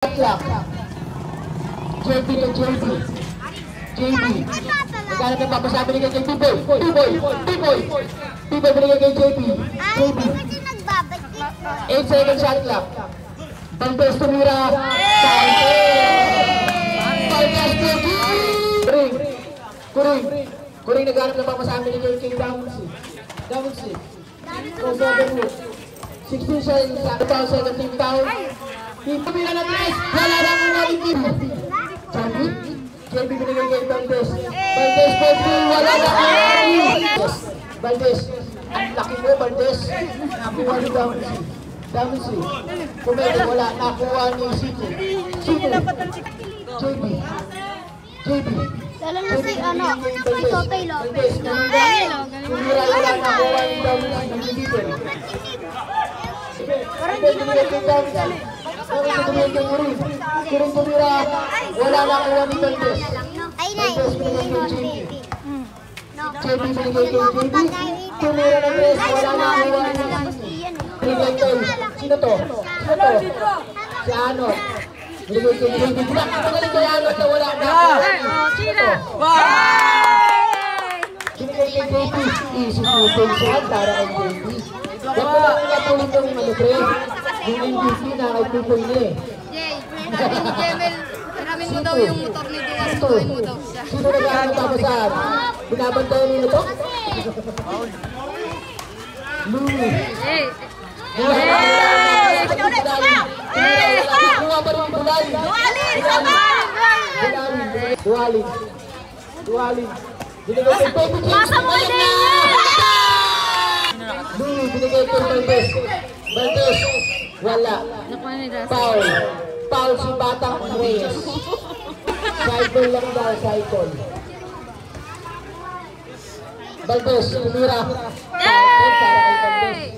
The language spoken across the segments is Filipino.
Lang. JB to JB. JB. Nagkala na papasabi niya kay P-Boy. P-Boy. P-Boy. P-Boy binigay kay JB. JB. 8 seconds shot clock. Valdez tumira. Valdez Kuring. Kuring. Kuring nagkala na papasabi niya kay Damunsi. Damunsi. Crossover move. 16 seconds sa 17 foul. Tumira na tres. Wala na ang mga team. JB binigay kay Valdez. Valdez pwede. Wala na ang Valdez. Ang laki mo Valdez. Nakuha ni Damunsi. Damunsi. Pumili wala. Nakuha ni Sito. Sito. JB. JB. Lalo na si ano. Kay Totay Lopez. Tumira wala. Nakuha ni Damunsi. Parang hindi naman nagkukulit. Kuring tumira. Wala na kuha ni Valdez. Ay na, JB binigay kay JB. Tumira na tres. Wala na kuha ni binigay kay sino to? Sino to? Si Anod. Binigay kay JB. Binigay kay Anod na wala na. Sino to? Binigay kay JB. Easy to pension para kay JB. Huwag mo lang natulog ng malutre. Yung MVP na kay Pupoy na eh. Jay, sabi ni Jemel, hiramin mo daw yung motor ni Duas. Tuloy mo daw siya. Sino nag-aaral papasahan? Binabantayan nyo na to? Louie. Hey! Nakuha pa rin yung Dualin. Dualin. Dualin. Binigay kay Baby James. Masa mo din! Louie, binigay kay Valdez. Valdez. Wala. Foul. Foul si Batang Reyes. Cycle lang daw, cycle. Valdez, tumira. Foul para kay Valdez.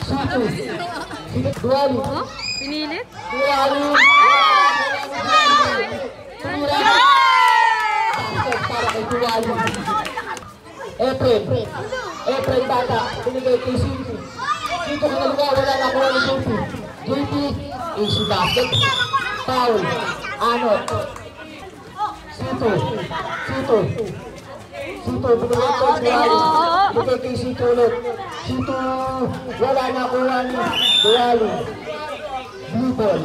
Sito. Dualin. Pinilit? Dualin. Tumira. Basket para kay Dualin. Efren. Efren Bata. Binigay kay Sito. Sito kinaliga. Wala na kuha ni JP. JP. Easy basket. Foul. Anod. Sito. Sito. Sito. Binigay kay Dualin. Binigay kay Sito ulit. Sito. Wala na kuha ni Dualin. Blue ball.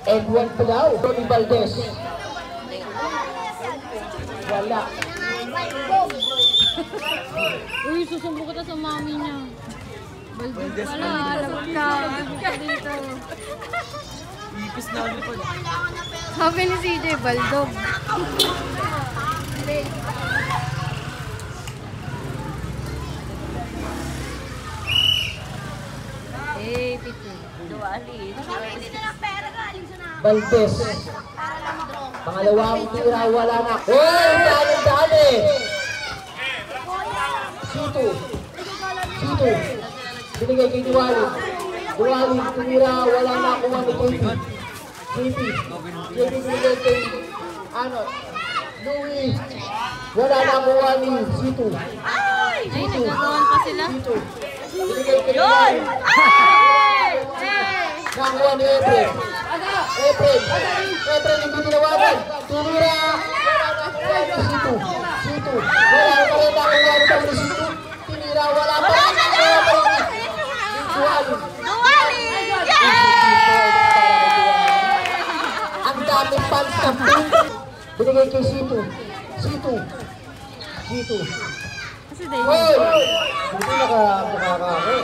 And one pa daw. Tony Valdez. Wala. Uy, susumbo kita sa mami niya. Baldog pala, labag ka dito. Ipis na ulit po. Sabi ni CJ, Baldog. Eh, pito. Duwali. Valdez. Pangalawang tira, wala na. Hoy! Dali! Sito. Sito. Binigay kay Dualin. Dualin, tumira, wala na kuha ni JP. JP. JP binigay kay Anod. Louie. Wala na kuha ni Sito. Ay, nagagawan pa sila. Sito. Binigay kay Dualin. Nakuha ni Efren. Efren. Efren hindi tinawagan. Tumira. Sito. Sito. Wala pa rin nakuha ni Sito. Tinira. Wala pa rin nakuha pa rin. Dualin. Ang daming fans na pink. Binigay kay Sito. Sito. Sito. Kasi David. Hoy! Hindi nakakako.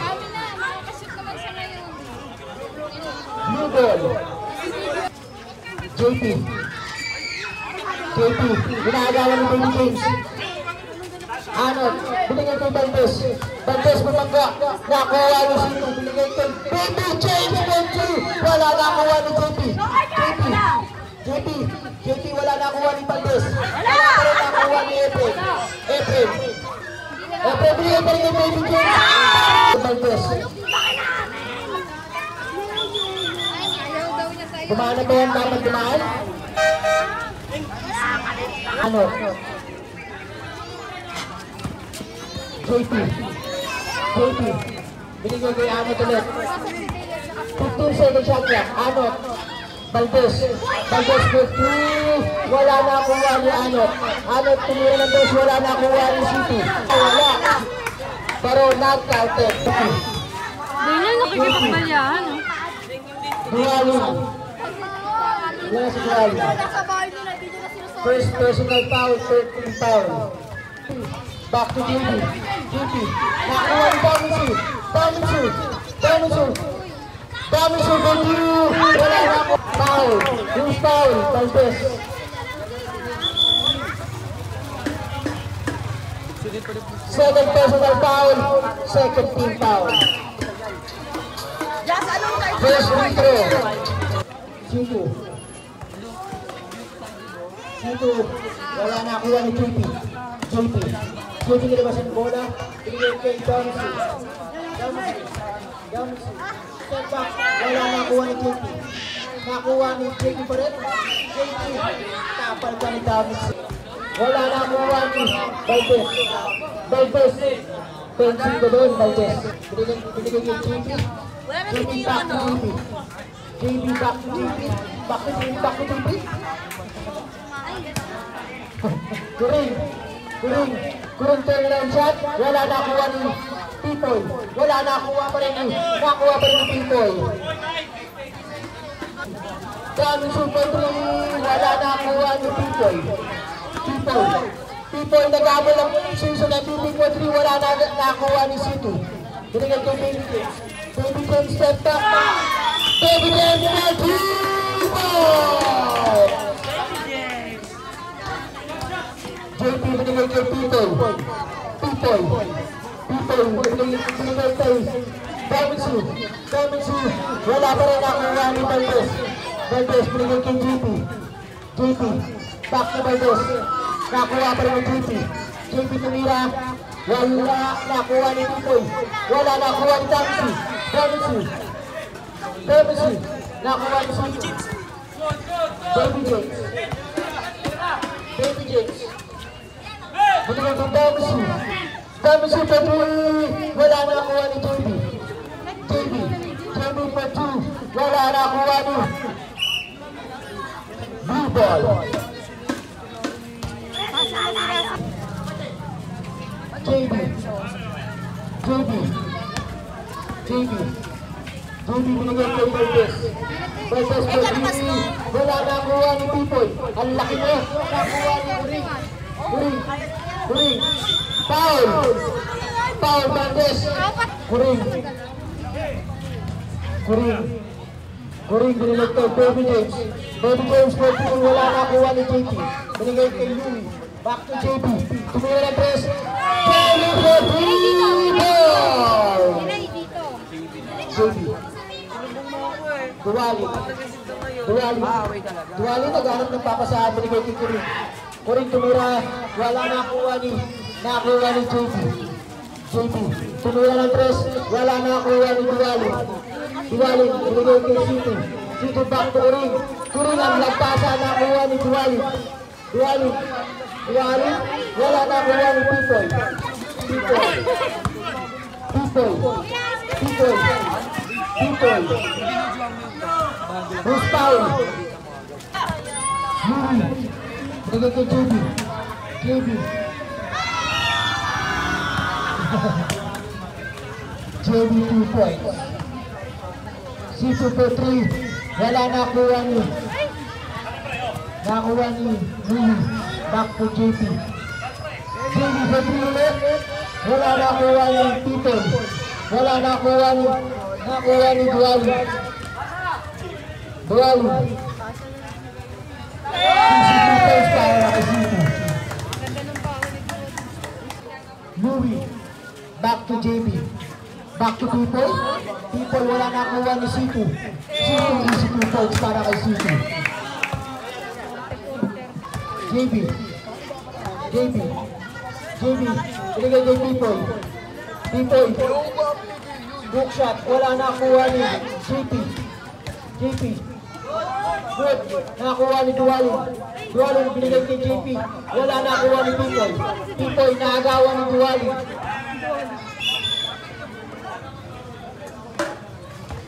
Blue ball. JP. JP. Ginagawa ni Baby James. Anod. Binigay kay Valdez. Valdez bumangga. Nakuha ni Sito. Binigay kay Baby James. Wala nakuha ni JP. JP. JP wala nakuha ni Valdez. Wala pa rin nakuha ni Efren. Efren. Efren binigay pa rin kay Baby James. Valdez. Dumaan na ba yan? Dapat dumaan? Ano? JP. JP. Binigay kay Anod ulit. 15 seconds shot clock. Anot. Valdez. Valdez with 3. Wala na kuha ni Anot. Anot tumira ng 2. Wala na kuha ni City. Wala. Pero not counted. Ganyan, nakikipagbalyahan, no? Duwali. Wala si Duwali. First personal foul, 13 foul. Back to JB. JB. Nakuha ni Damisu. Damisu. Damisu. Damisu, thank you. Wala na ako. Foul. Who's foul? Valdez. Second personal foul. Second team foul. First free throw. Situ. Situ. Wala na kuha ni JP. JP. JP nilabas ang bola. Pinigay kay Damisu. Damisu. Damisu. Step back. Wala na kuha ni JP. Nakuha ni JP pa rin. JP. Tapal ka ni Damisu. Wala na kuha ni Valdez. Valdez. Pensi ko doon, Valdez. Pinigay kay JP. JP back to JP. JP back to JP. Back to JP. Back to JP. Kuring. Kuring. Kuring turnaround shot. Wala na kuha ni Pipoy. Wala na kuha pa rin ni. Nakuha pa rin ni Pipoy. Dami super 3. Wala na kuha ni Pipoy. Pipoy. Pipoy nag-abol ang season na Pipoy 3. Wala na nakuha ni Situ. Binigay kay Baby James. Baby James step back. Baby James na Pipoy. JP binigay kay Pipoy. Pipoy. Pipoy binigay kay Damisu. Damisu. Wala pa rin nakuha ni Valdez. Valdez binigay kay JP. JP. Back to Valdez. Nakuha pa rin ng JP. JP tumira. Wala nakuha ni Pipoy. Wala nakuha ni Damisu. Damisu. Damisu. Nakuha ni Situ. Baby James. Baby James. Binigay kay Damisu. Damisu pa 3. Wala na kuha ni JB. JB. JB pa 2. Wala na kuha ni blue ball. JB. JB. JB. JB binigay kay Valdez. Valdez pa 3. Wala na kuha ni Pipoy. Ang laki na. Nakuha ni Kuring. Kuring. Kuring. Foul. Foul Valdez. Kuring. Kuring. Kuring binigay kay Baby James. Baby James po wala na kuha ni JP. Binigay kay Louie. Back to JP. Tumira ng press. Kelly for 3 ball. JP. Duwali. Duwali. Duwali naghanap ng papasahan. Binigay kay Kuring. Kuring tumira, wala nakuha ni JP. JP, tumira ng 3, wala nakuha ni Duwali. Duwali, binigay kay Situ. Situ back to Kuring. Kuring ang lagpasan nakuha ni Duwali. Duwali. Duwali, wala nakuha ni Pipoy. Pipoy. Pipoy. Pipoy. Pipoy. Who's foul? Binigay kay JB. JB. JB 2 points. Situ for 3. Wala nakuha ni. Nakuha ni Louie. Back to JB. JB for 3 ulit. Wala nakuha ni Pipoy. Wala nakuha ni. Nakuha ni Duwali. Duwali. Louie, back to JB, back to Pipoy. Pipoy wala nakuha ni Situ. Situ easy 2 points para kay Situ. JB, JB, JB, binigay kay Pipoy. Pipoy, hook shot, wala nakuha ni JP. JP, good, nakuha ni Duwali. Duwali binigay kay JP. Wala nakuha ni Pipoy. Pipoy naagawa ni Duwali.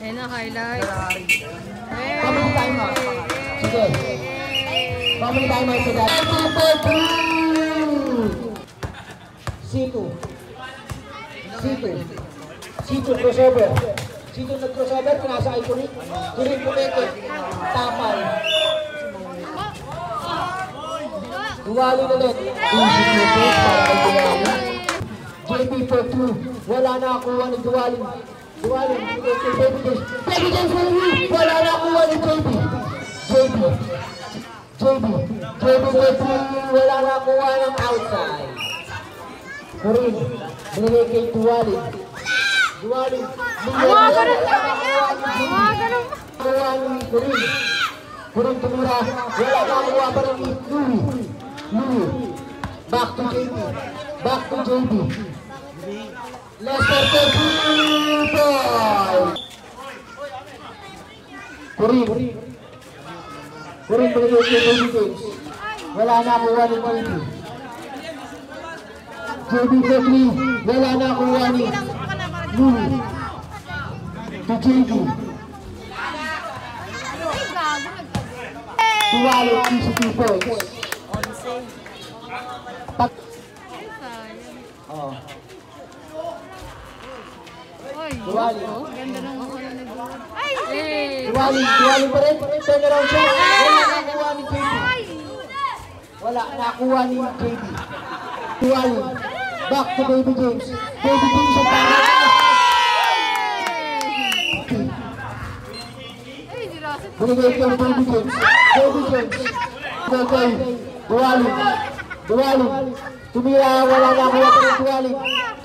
Ayun na, highlight. Family timer. Sige. Family timer sa dati. C2. C2 crossover. C2 nag-crossover, pinasa kay Kurin. Kurin pumeke. Tapal. Duwali ulit. JP for 2. Wala na kuha ni Duwali. Duwali. Baby James for 3. Wala na kuha ni JP. JP for 3. Wala na kuha ng outside. Kurin. Binigay kay Duwali. Duwali. Mga ganun. Mga ganun. Kurin. Kurin tumira. Wala na kuha pa rin ni Louis. Back to JP. Lester Boy. Kurin binigay kay Baby James. Wala na kuha ni JB. JB Petri. Wala na kuha ni Louis. To JB. Duwali, easy 2 points. Oh. Duwali. Ganda ng ay! Duwali pa rin. Turn around siya. Wala nakuha ni JB. Wala nakuha ni JB. Duwali. Back to Baby James. Baby James ang para. Binigay kay Baby James. Okay. Duwali. Tumira. Wala nakuha pa rin Duwali.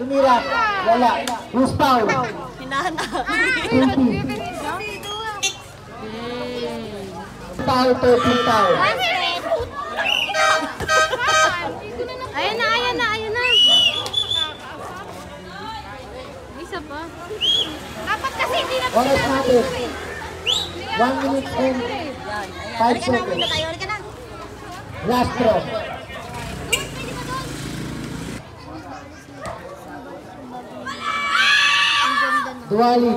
Tumira. Wala. Who's foul? Foul, 13 foul. Ayan na. Isa pa. Dapat kasi hindi na What has happened? 1 minute and 5 seconds. Last throw. Duwali.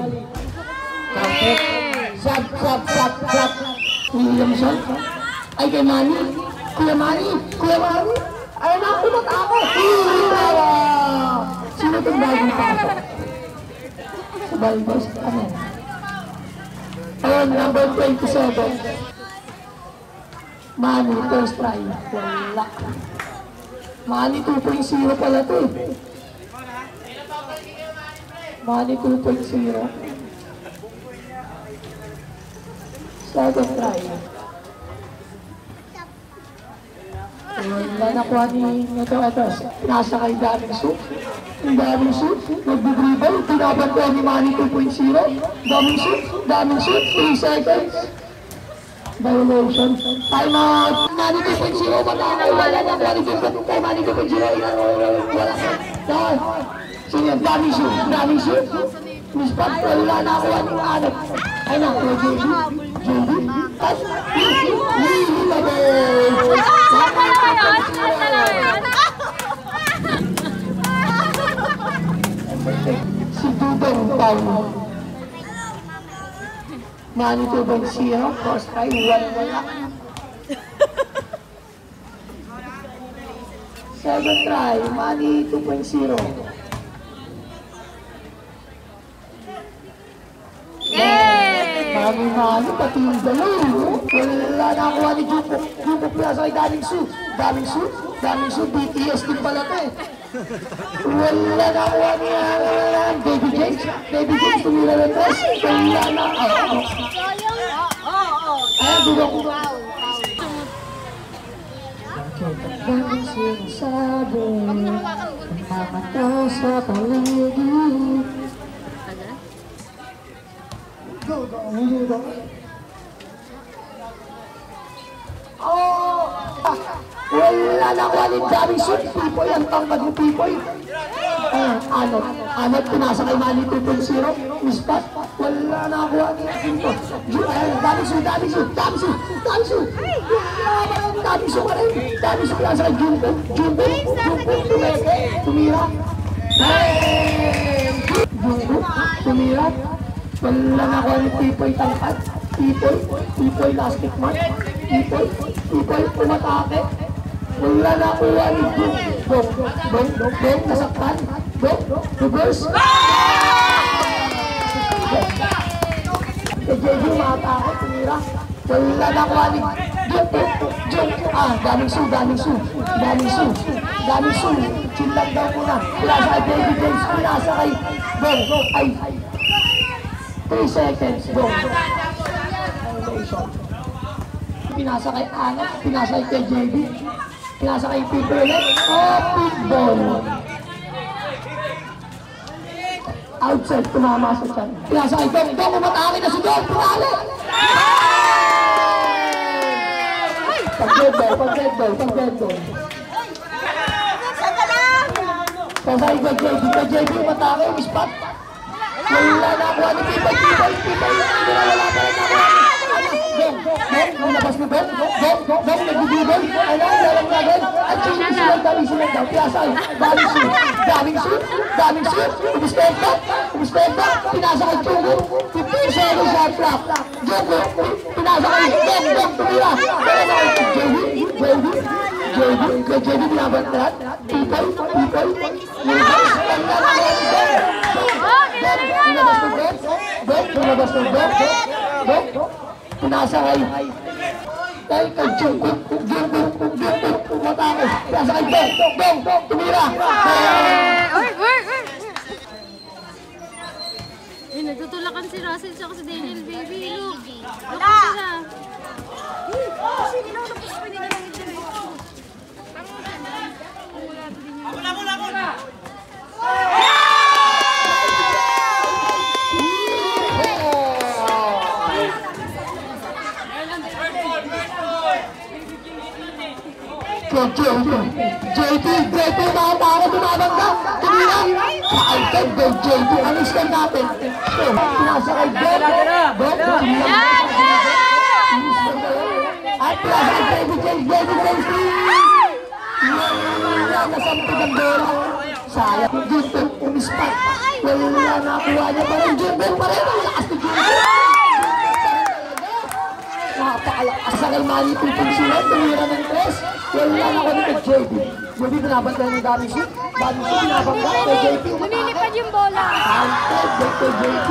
Kapit. Sab. Williamson. Ay kay Manny. Kuya Manny. Ay nakunot ako. Sino itong bagong pasok? Sa Balbos. Ano? Ayun, number 27. Manny, first try. Wala. Manny 2.0 pala ito eh. Manny 2.0. Second try. Wala nakuha ni ito. Nasa kay Daming Soup. Yung Daming Soup, nagbe-dribble. Pinabantuan ni Manny 2.0. Daming Soup, 3 seconds. Violation. Time out. Manny 2.0. Wala nakuha ni Jimbo. Kay Manny 2.0. Wala. Dahil. Sino yung Daming Soup? Miss Pat, wala nakuha ni ano. Ay na, JB. Pas. Si Dudong Paulo. Manny 2.0, cross try, wala. Second try, Manny 2.0. Manny, pati yung dalaw. Wala nakuha ni Jumbo Plaza kay Daming Soup, BTS din pala ito eh. Wala nakuha niya. Baby James, tumira ng press. Wala na. Ay, duga ko. Bakit sinasabi mamata sa paligid? Go. Oh! Wala nakuha ni Daming Soup. Pipoy, ang tangkad ni Pipoy. Anot, pinasa kay Manny 2.0. Mispat. Wala nakuha ni Jimbo. Daming Soup. Daming Soup ka rin. Daming Soup pinasa kay Jimbo. Tumira. Jimbo, tumira. Wala na ako ni Tipoy tangkad. Tipoy last kick mark. Tipoy umatake. Wala na ako ni Dong, nasaktan. Dong, reverse. JJ umatake, tumira. Wala na ako ni Jong. Daming su. Chill lang daw muna. Pinasa kay David James, pinasa kay Dong. Ay, 3 seconds, Dong. Pinasa kay Ana, pinasa kay JB, pinasa kay Pipo ulit. Big ball. Outside, tumama sa tiyan. Pinasa kay Dong. Dong, umatake na si Dong. Pinali! Pag-dead ball. Pasay kay JB, umatake yung spot. Wala na ako ni Pipo. Wala pa rin ako. Dong, labas na Dong, nagbibigay. Ano, lalang natin. At daming silang daw. Pinasay, daming shoot. Umispenta. Pinasa kay Chugo. 15 seconds shot clock. Chugo, pinasa kay Dong, tumira. Pinasa kay JB, binabantaran. Pipoy. Lumabas ng Dong. Pinasa kay Chugo. Umatake. Pinasa kay Dong. Tumira. Nagtutulakan si Russell tsaka si Daniel, baby. Look. Wala. Kasi nilolapos pa nila lang ito. Wala. JP, mga tao, tumabangga. Tumira. Kaagad daw JP. Alis lang natin. Pinasa kay Dong. At pinasa kay David James. Nasampid ang bola. Sayang. Junto, umispat. Wala nakuha niya pa rin. Junto pa rin. Ang lakas ni Junto. Napakalakas sa kay Manny Pipinsinan. Tumira ng 3. Wala na ako nito JB. JB pinabantay ng daming shoot. Pinabangga kay JP. Lumilipad yung bola. Counted kay JP.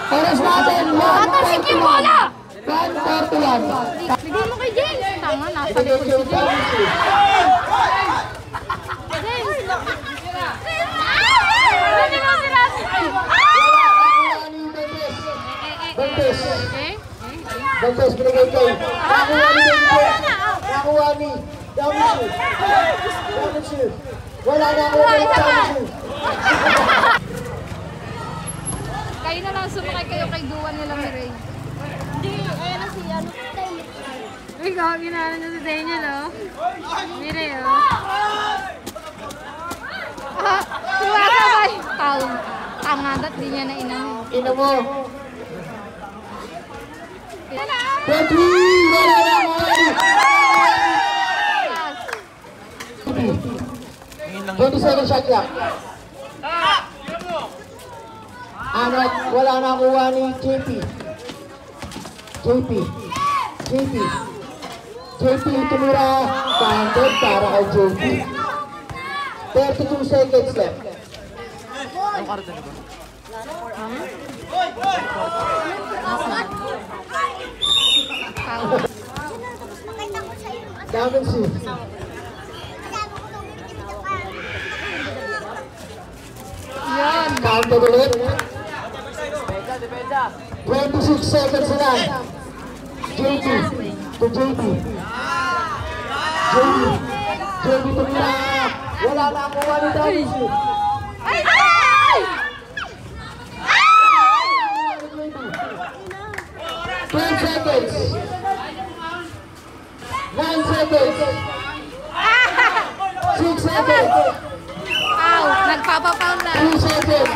Oras natin. Tatasik yung bola. 1-4-1. Bigay mo kay James. Tama, nasa likod si James. Bantes, binigay kay nakuha ni Damasu. Wala na ako kay Damasu. Kayo na lang sumakay kayo kay Duwan nilang ni Ray. Hindi, ayan na si ano. Ikaw, ginala niya si Daniel, oh. Ni Ray, oh. Sumasabay. Tangadat, di niya na inamin. Ina mo. Petri! Wala na ako. 27 shot clock. Anak, wala na kuha ni JP. JP tumira. Counted para kay JP. 32 seconds left. Ang karta na ba? Damasu. Yan. Counted ulit. 26 seconds na lang. JP tumira. Wala na kuha ni Damasu. Ay! 12 seconds. 9 seconds. 6 seconds. Ow! Nagpapapound na. 2 seconds.